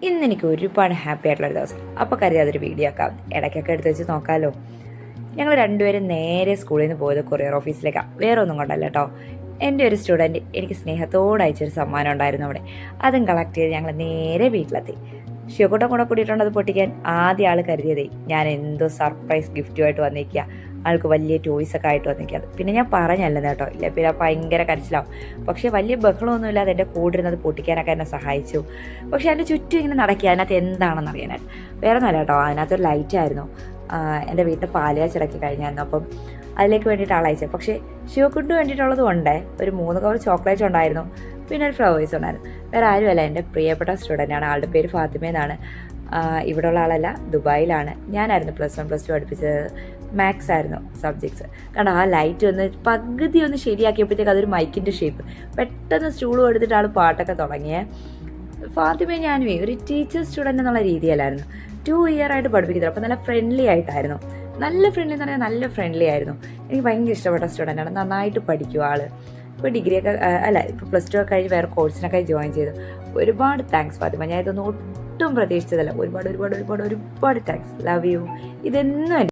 ഇന്നെനിക്ക് ഒരുപാട് ഹാപ്പി ആയിട്ടുള്ളൊരു ദിവസം. അപ്പോൾ കരുതി അതൊരു വീഡിയോ ആക്കാം, ഇടയ്ക്കൊക്കെ എടുത്ത് വെച്ച് നോക്കാമല്ലോ. ഞങ്ങൾ രണ്ടുപേരും നേരെ സ്കൂളിൽ നിന്ന് പോയത് കൊറിയർ ഓഫീസിലേക്കാണ്. വേറെ ഒന്നും കൊണ്ടല്ല കേട്ടോ. എൻ്റെ ഒരു സ്റ്റുഡൻറ്റ് എനിക്ക് സ്നേഹത്തോടെ അയച്ചൊരു സമ്മാനം ഉണ്ടായിരുന്നു അവിടെ. അതും കളക്ട് ചെയ്ത് ഞങ്ങൾ നേരെ വീട്ടിലെത്തി. ഷിവക്കുട്ടൻ കൂടെ കൂടിയിട്ടുണ്ട് അത് പൊട്ടിക്കാൻ. ആദ്യം ആൾ കരുതിയതേ ഞാൻ എന്തോ സർപ്രൈസ് ഗിഫ്റ്റുമായിട്ട് വന്നിരിക്കുക, ആൾക്ക് വലിയ ടോയ്സൊക്കെ ആയിട്ട് വന്നിരിക്കുക. പിന്നെ ഞാൻ പറഞ്ഞല്ല കേട്ടോ, ഇല്ല പിന്നെ ഭയങ്കര കരച്ചിലാവും. പക്ഷേ വലിയ ബഹളമൊന്നും ഇല്ലാതെ എൻ്റെ കൂടെ ഇരുന്നത് പൊട്ടിക്കാനൊക്കെ എന്നെ സഹായിച്ചു. പക്ഷേ അതിൻ്റെ ചുറ്റും ഇങ്ങനെ നടക്കുക, അതിനകത്ത് എന്താണെന്ന് അറിയാനായിട്ട്. വേറെ ഒന്നുമല്ല കേട്ടോ, അതിനകത്തൊരു ലൈറ്റായിരുന്നു. എൻ്റെ വീട്ടിൽ പാലുകാച്ചിടക്കി കഴിഞ്ഞായിരുന്നു. അപ്പം അതിലേക്ക് വേണ്ടിയിട്ട് ആളയച്ചത്. പക്ഷേ ശിവക്കുട്ടിന് വേണ്ടിയിട്ടുള്ളത് കൊണ്ടേ ഒരു 3 കവർ ചോക്ലേറ്റ് ഉണ്ടായിരുന്നു, പിന്നെ ഒരു ഫ്ലവേഴ്സ് ഉണ്ടായിരുന്നു. വേറെ ആരുമല്ല, എൻ്റെ പ്രിയപ്പെട്ട സ്റ്റുഡൻ്റാണ്. ആളുടെ പേര് ഫാത്തിമ എന്നാണ്. ഇവിടെയുള്ള ആളല്ല, ദുബായിലാണ്. ഞാനായിരുന്നു +1 +2 പഠിപ്പിച്ചത്. മാത്സ് ആയിരുന്നു സബ്ജക്ട്സ്. കാരണം ആ ലൈറ്റ് ഒന്ന് പകുതി ഒന്ന് ശരിയാക്കിയപ്പോഴത്തേക്ക് അതൊരു മൈക്കിൻ്റെ ഷേപ്പ്. പെട്ടെന്ന് സ്റ്റൂളും എടുത്തിട്ട് ആൾ പാട്ടൊക്കെ തുടങ്ങിയേ. ഫാത്തിമയെ ഞാനുമേ ഒരു ടീച്ചർ സ്റ്റുഡൻ്റ് എന്നുള്ള രീതിയിലായിരുന്നു. 2 ഇയർ ആയിട്ട് പഠിപ്പിക്കുന്നത്. അപ്പോൾ നല്ല ഫ്രണ്ട്ലി ആയിട്ടായിരുന്നു. നല്ല ഫ്രണ്ട്ലി എന്ന് പറഞ്ഞാൽ നല്ല ഫ്രണ്ട്ലി ആയിരുന്നു. എനിക്ക് ഭയങ്കര ഇഷ്ടപ്പെട്ട സ്റ്റുഡൻ്റാണ്. നന്നായിട്ട് പഠിക്കും ആൾ. ഇപ്പോൾ ഡിഗ്രിയൊക്കെ അല്ല, ഇപ്പോൾ +2 ഒക്കെ കഴിഞ്ഞ് വേറെ കോഴ്സിനൊക്കെ ജോയിൻ ചെയ്തു. ഒരുപാട് താങ്ക്സ് ഫാത്തിമ. ഞാൻ ഇതൊന്നും ഒട്ടും പ്രതീക്ഷിച്ചതല്ല. ഒരുപാട് ഒരുപാട് ഒരുപാട് ഒരുപാട് താങ്ക്സ്. Love you. ഇതെന്നും